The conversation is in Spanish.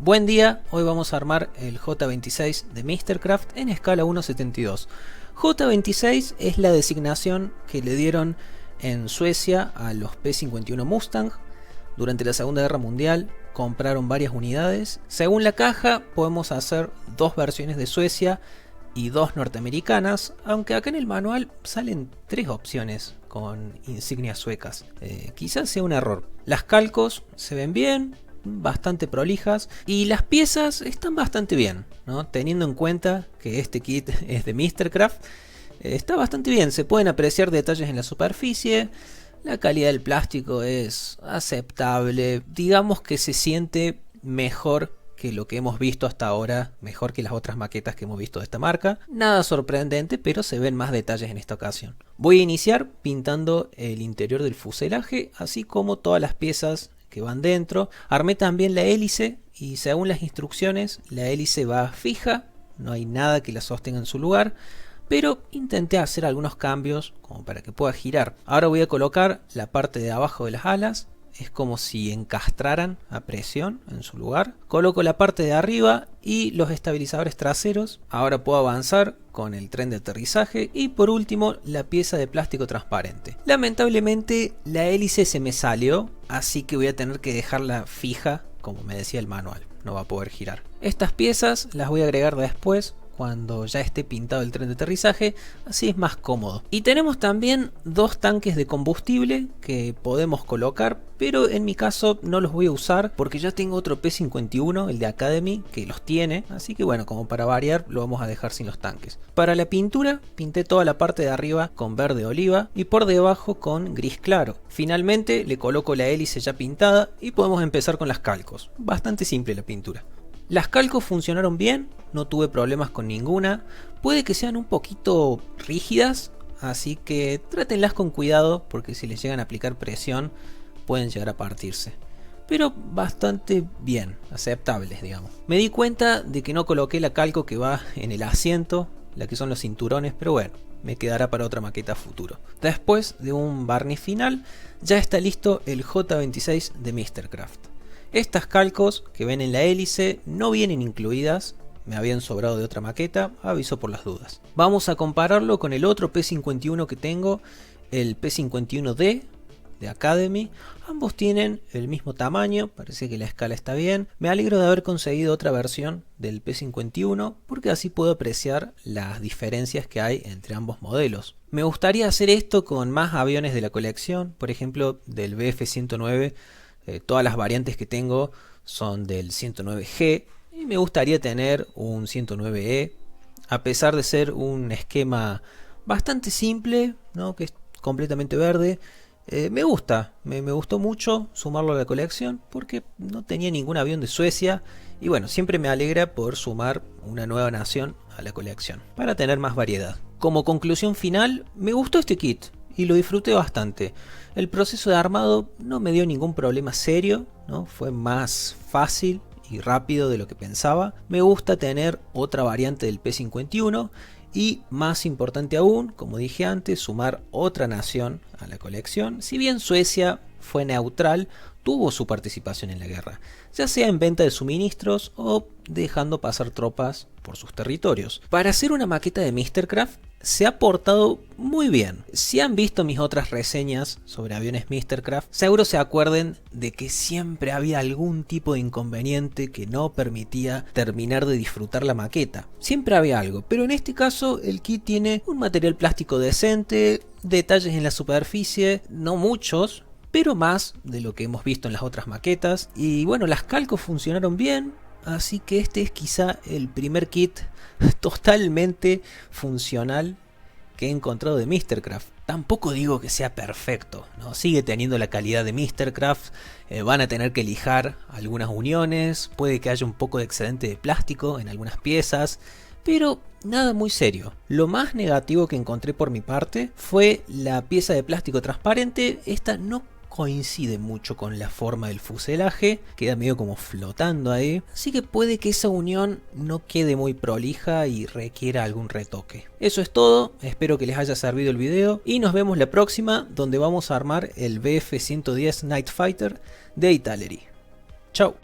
Buen día, hoy vamos a armar el J26 de Mistercraft en escala 1.72. J26 es la designación que le dieron en Suecia a los P-51 Mustang. Durante la Segunda Guerra Mundial compraron varias unidades. Según la caja podemos hacer dos versiones de Suecia y dos norteamericanas, aunque acá en el manual salen tres opciones con insignias suecas. Quizás sea un error. Las calcos se ven bien, bastante prolijas, y las piezas están bastante bien, ¿no? Teniendo en cuenta que este kit es de Mistercraft, está bastante bien. Se pueden apreciar detalles en la superficie, la calidad del plástico es aceptable, digamos que se siente mejor que lo que hemos visto hasta ahora, mejor que las otras maquetas que hemos visto de esta marca. Nada sorprendente, pero se ven más detalles en esta ocasión. Voy a iniciar pintando el interior del fuselaje, así como todas las piezas que van dentro. Armé también la hélice y según las instrucciones la hélice va fija, no hay nada que la sostenga en su lugar, pero intenté hacer algunos cambios como para que pueda girar. Ahora voy a colocar la parte de abajo de las alas, es como si encastraran a presión en su lugar. Coloco la parte de arriba y los estabilizadores traseros. Ahora puedo avanzar con el tren de aterrizaje y por último la pieza de plástico transparente. Lamentablemente la hélice se me salió, así que voy a tener que dejarla fija como me decía el manual, no va a poder girar. Estas piezas las voy a agregar después cuando ya esté pintado el tren de aterrizaje, así es más cómodo. Y tenemos también dos tanques de combustible que podemos colocar, pero en mi caso no los voy a usar porque ya tengo otro P-51, el de Academy, que los tiene, así que bueno, como para variar lo vamos a dejar sin los tanques. Para la pintura pinté toda la parte de arriba con verde oliva y por debajo con gris claro. Finalmente le coloco la hélice ya pintada y podemos empezar con las calcos. Bastante simple la pintura. Las calcos funcionaron bien, no tuve problemas con ninguna. Puede que sean un poquito rígidas, así que trátenlas con cuidado porque si les llegan a aplicar presión pueden llegar a partirse. Pero bastante bien, aceptables digamos. Me di cuenta de que no coloqué la calco que va en el asiento, la que son los cinturones, pero bueno, me quedará para otra maqueta futuro. Después de un barniz final ya está listo el J26 de Mistercraft. Estas calcos que ven en la hélice no vienen incluidas, me habían sobrado de otra maqueta, aviso por las dudas. Vamos a compararlo con el otro P-51 que tengo, el P-51D de Academy. Ambos tienen el mismo tamaño, parece que la escala está bien. Me alegro de haber conseguido otra versión del P-51 porque así puedo apreciar las diferencias que hay entre ambos modelos. Me gustaría hacer esto con más aviones de la colección, por ejemplo del Bf-109. Todas las variantes que tengo son del 109G y me gustaría tener un 109E, a pesar de ser un esquema bastante simple, ¿no? Que es completamente verde. Me gusta, me gustó mucho sumarlo a la colección porque no tenía ningún avión de Suecia y bueno, siempre me alegra poder sumar una nueva nación a la colección para tener más variedad. Como conclusión final, me gustó este kit y lo disfruté bastante. El proceso de armado no me dio ningún problema serio, ¿no? Fue más fácil y rápido de lo que pensaba. Me gusta tener otra variante del P-51 y más importante aún, como dije antes, sumar otra nación a la colección. Si bien Suecia fue neutral, tuvo su participación en la guerra, ya sea en venta de suministros o dejando pasar tropas por sus territorios. Para hacer una maqueta de Mistercraft se ha portado muy bien. Si han visto mis otras reseñas sobre aviones Mistercraft, seguro se acuerden de que siempre había algún tipo de inconveniente que no permitía terminar de disfrutar la maqueta. Siempre había algo, pero en este caso el kit tiene un material plástico decente, detalles en la superficie, no muchos, pero más de lo que hemos visto en las otras maquetas. Y bueno, las calcos funcionaron bien, así que este es quizá el primer kit totalmente funcional que he encontrado de Mistercraft. Tampoco digo que sea perfecto, ¿no? Sigue teniendo la calidad de Mistercraft, van a tener que lijar algunas uniones, puede que haya un poco de excedente de plástico en algunas piezas, pero nada muy serio. Lo más negativo que encontré por mi parte fue la pieza de plástico transparente. Esta no coincide mucho con la forma del fuselaje, queda medio como flotando ahí, así que puede que esa unión no quede muy prolija y requiera algún retoque. Eso es todo, espero que les haya servido el video y nos vemos la próxima, donde vamos a armar el Bf-110 Night Fighter de Italeri. Chau.